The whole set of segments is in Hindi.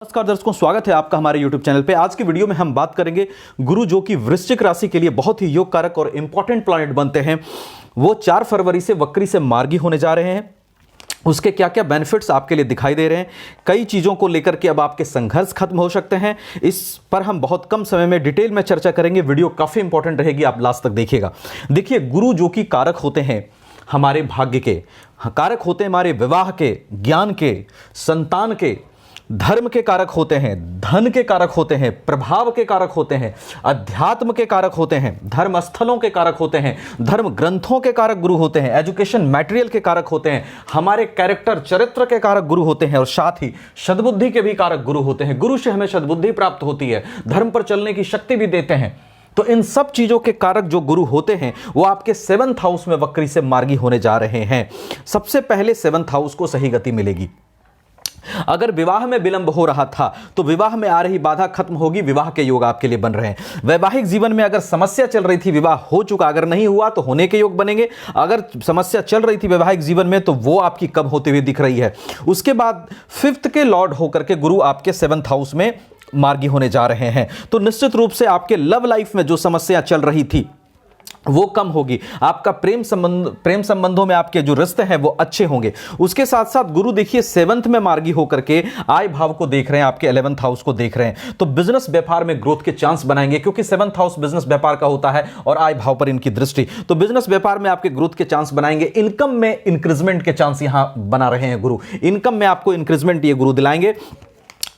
नमस्कार दर्शकों, स्वागत है आपका हमारे YouTube चैनल पे। आज की वीडियो में हम बात करेंगे गुरु जो कि वृश्चिक राशि के लिए बहुत ही योग कारक और इंपॉर्टेंट प्लैनेट बनते हैं, वो 4 फरवरी से वक्री से मार्गी होने जा रहे हैं। उसके क्या क्या बेनिफिट्स आपके लिए दिखाई दे रहे हैं, कई चीज़ों को लेकर के अब आपके संघर्ष खत्म हो सकते हैं। इस पर हम बहुत कम समय में डिटेल में चर्चा करेंगे। वीडियो काफ़ी इंपॉर्टेंट रहेगी, आप लास्ट तक देखिएगा। देखिए, गुरु जो कि कारक होते हैं हमारे भाग्य के, कारक होते हैं हमारे विवाह के, ज्ञान के, संतान के, धर्म के कारक होते हैं, धन के कारक होते हैं, प्रभाव के कारक होते हैं, अध्यात्म के कारक होते हैं, धर्म स्थलों के कारक होते हैं, धर्म ग्रंथों के कारक गुरु होते हैं, एजुकेशन मटेरियल के कारक होते हैं, हमारे कैरेक्टर चरित्र के कारक गुरु होते हैं, और साथ ही सद्बुद्धि के भी कारक गुरु होते हैं। गुरु से हमें सद्बुद्धि प्राप्त होती है, धर्म पर चलने की शक्ति भी देते हैं। तो इन सब चीजों के कारक जो गुरु होते हैं वो आपके 7th हाउस में वक्री से मार्गी होने जा रहे हैं। सबसे पहले 7th हाउस को सही गति मिलेगी। अगर विवाह में विलंब हो रहा था तो विवाह में आ रही बाधा खत्म होगी, विवाह के योग आपके लिए बन रहे हैं। वैवाहिक जीवन में अगर समस्या चल रही थी, विवाह हो चुका, अगर नहीं हुआ तो होने के योग बनेंगे। अगर समस्या चल रही थी वैवाहिक जीवन में तो वो आपकी कम होती हुई दिख रही है। उसके बाद 5th के लॉर्ड होकर के गुरु आपके 7th हाउस में मार्गी होने जा रहे हैं। तो निश्चित रूप से आपके लव लाइफ में जो समस्या चल रही थी वो कम होगी। आपका प्रेम संबंधों में आपके जो रिश्ते हैं वो अच्छे होंगे। उसके साथ साथ गुरु देखिए 7th में मार्गी होकर के आय भाव को देख रहे हैं, आपके 11th हाउस को देख रहे हैं। तो बिजनेस व्यापार में ग्रोथ के चांस बनाएंगे, क्योंकि 7th हाउस बिजनेस व्यापार का होता है और आय भाव पर इनकी दृष्टि। तो बिजनेस व्यापार में आपके ग्रोथ के चांस बनाएंगे। इनकम में इंक्रीजमेंट के चांस यहां बना रहे हैं गुरु। इनकम में आपको इंक्रीजमेंट ये गुरु दिलाएंगे।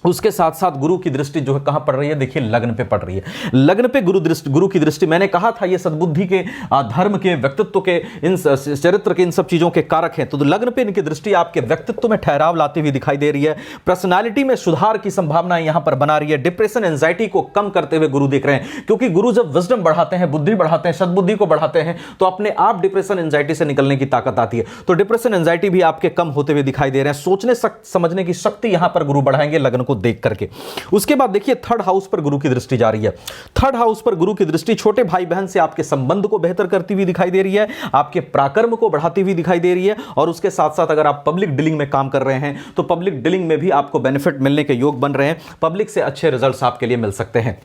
उसके साथ साथ गुरु की दृष्टि जो है कहां पड़ रही है, देखिए लग्न पे पड़ रही है। लग्न पे गुरु की दृष्टि, मैंने कहा था ये सद्बुद्धि के, धर्म के, व्यक्तित्व के, इन चरित्र के, इन सब चीजों के कारक हैं। तो लग्न पे इनकी दृष्टि आपके व्यक्तित्व में ठहराव लाती हुई दिखाई दे रही है। पर्सनालिटी में सुधार की संभावनाएं यहां पर बना रही है। डिप्रेशन, एंजाइटी को कम करते हुए गुरु देख रहे हैं, क्योंकि गुरु जब विजडम बढ़ाते हैं, बुद्धि बढ़ाते हैं, सद्बुद्धि को बढ़ाते हैं, तो अपने आप डिप्रेशन एंजाइटी से निकलने की ताकत आती है। तो डिप्रेशन एंजाइटी भी आपके कम होते हुए दिखाई दे रहे हैं। सोचने समझने की शक्ति यहां पर गुरु बढ़ाएंगे लग्न को देख करके। उसके बाद देखिए 3rd हाउस पर गुरु की दृष्टि जा रही है। 3rd हाउस पर गुरु की दृष्टि छोटे भाई बहन से आपके संबंध को बेहतर करती हुई दिखाई दे रही है, आपके पराक्रम को बढ़ाती हुई दिखाई दे रही है। और उसके साथ साथ अगर आप पब्लिक डीलिंग में काम कर रहे हैं तो पब्लिक डीलिंग में भी आपको बेनिफिट मिलने के योग बन रहे हैं। पब्लिक से अच्छे रिजल्ट्स आपके लिए मिल सकते हैं।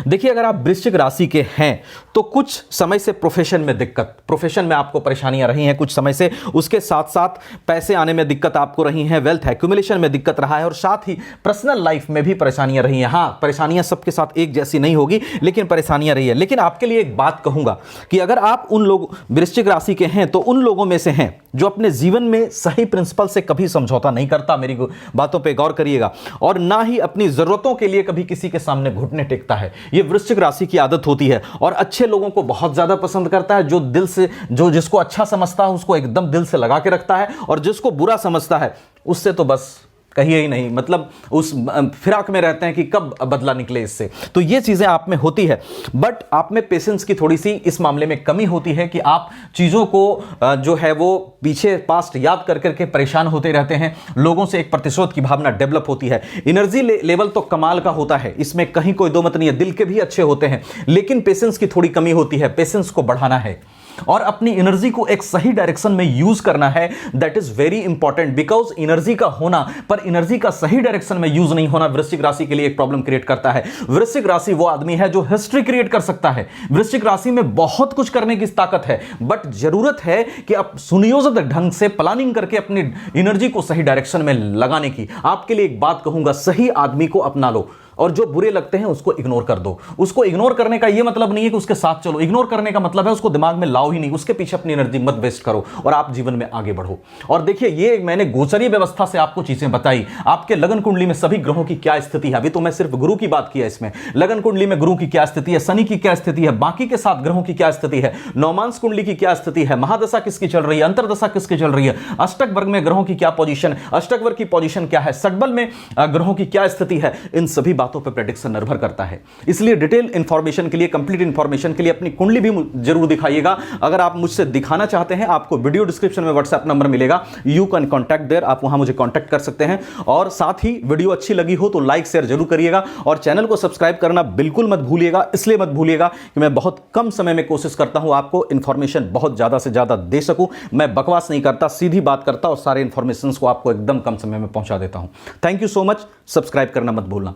देखिए, अगर आप वृश्चिक राशि के हैं तो कुछ समय से प्रोफेशन में आपको परेशानियां रही हैं कुछ समय से। उसके साथ साथ पैसे आने में दिक्कत आपको रही है, वेल्थ एक्यूमुलेशन में दिक्कत रहा है, और साथ ही पर्सनल लाइफ में भी परेशानियां रही हैं। हाँ, परेशानियां सबके साथ एक जैसी नहीं होगी, लेकिन परेशानियां रही है। लेकिन आपके लिए एक बात कहूंगा कि अगर आप उन लोग वृश्चिक राशि के हैं तो उन लोगों में से हैं जो अपने जीवन में सही प्रिंसिपल से कभी समझौता नहीं करता, मेरी बातों पर गौर करिएगा, और ना ही अपनी जरूरतों के लिए कभी किसी के सामने घुटने टेकता है। ये वृश्चिक राशि की आदत होती है। और अच्छे लोगों को बहुत ज्यादा पसंद करता है, जो दिल से, जो जिसको अच्छा समझता है उसको एकदम दिल से लगा के रखता है, और जिसको बुरा समझता है उससे तो बस कहिए ही नहीं, मतलब उस फिराक में रहते हैं कि कब बदला निकले इससे। तो ये चीजें आप में होती है, बट आप में पेशेंस की थोड़ी सी इस मामले में कमी होती है कि आप चीजों को जो है वो पीछे पास्ट याद कर करके परेशान होते रहते हैं। लोगों से एक प्रतिशोध की भावना डेवलप होती है। एनर्जी लेवल तो कमाल का होता है, इसमें कहीं कोई दो मत नहीं है। दिल के भी अच्छे होते हैं, लेकिन पेशेंस की थोड़ी कमी होती है। पेशेंस को बढ़ाना है और अपनी एनर्जी को एक सही डायरेक्शन में यूज करना है। That is very important, because energy का होना पर एनर्जी का सही डायरेक्शन में यूज नहीं होना वृश्चिक राशि के लिए एक प्रॉब्लम क्रिएट करता है। वृश्चिक राशि वो आदमी है जो हिस्ट्री क्रिएट कर सकता है। वृश्चिक राशि में बहुत कुछ करने की ताकत है, बट जरूरत है कि आप सुनियोजित ढंग से प्लानिंग करके अपनी एनर्जी को सही डायरेक्शन में लगाने की। आपके लिए एक बात कहूंगा, सही आदमी को अपना लो और जो बुरे लगते हैं उसको इग्नोर कर दो। उसको इग्नोर करने का ये मतलब नहीं है कि उसके साथ चलो। इग्नोर करने का मतलब है उसको दिमाग में लाओ ही नहीं, उसके पीछे अपनी एनर्जी मत वेस्ट करो और आप जीवन में आगे बढ़ो। और देखिए, ये मैंने गोचरीय व्यवस्था से आपको चीजें बताई। आपके लगन कुंडली में सभी ग्रहों की क्या स्थिति है, अभी तो मैं सिर्फ गुरु की बात किया। इसमें लगन कुंडली में गुरु की क्या स्थिति है, शनि की क्या स्थिति है, बाकी के 7 ग्रहों की क्या स्थिति है, नौमांस कुंडली की क्या स्थिति है, महादशा किसकी चल रही है, अंतरदशा किसकी चल रही है, अष्टक वर्ग में ग्रहों की क्या पोजीशन, अष्टक वर्ग की पोजीशन क्या है, षटबल में ग्रहों की क्या स्थिति है, इन सभी बातों पर प्रेडिक्शन निर्भर करता है। इसलिए डिटेल इंफॉर्मेशन के लिए, कंप्लीट इंफॉर्मेशन के लिए अपनी कुंडली भी जरूर दिखाइएगा। अगर आप मुझसे दिखाना चाहते हैं, आपको वीडियो डिस्क्रिप्शन में व्हाट्सएप नंबर मिलेगा, यू कैन कॉन्टैक्ट देयर, आप वहां मुझे कॉन्टैक्ट कर सकते हैं। और साथ ही वीडियो अच्छी लगी हो तो लाइक शेयर जरूर करिएगा और चैनल को सब्सक्राइब करना बिल्कुल मत भूलिएगा। इसलिए मत भूलिएगा कि मैं बहुत कम समय में कोशिश करता हूं आपको इंफॉर्मेशन बहुत ज्यादा से ज्यादा दे सकूं। मैं बकवास नहीं करता, सीधी बात करता और सारे इंफॉर्मेशन को आपको एकदम कम समय में पहुंचा देता हूं। Thank you so much, subscribe करना मत भूलना।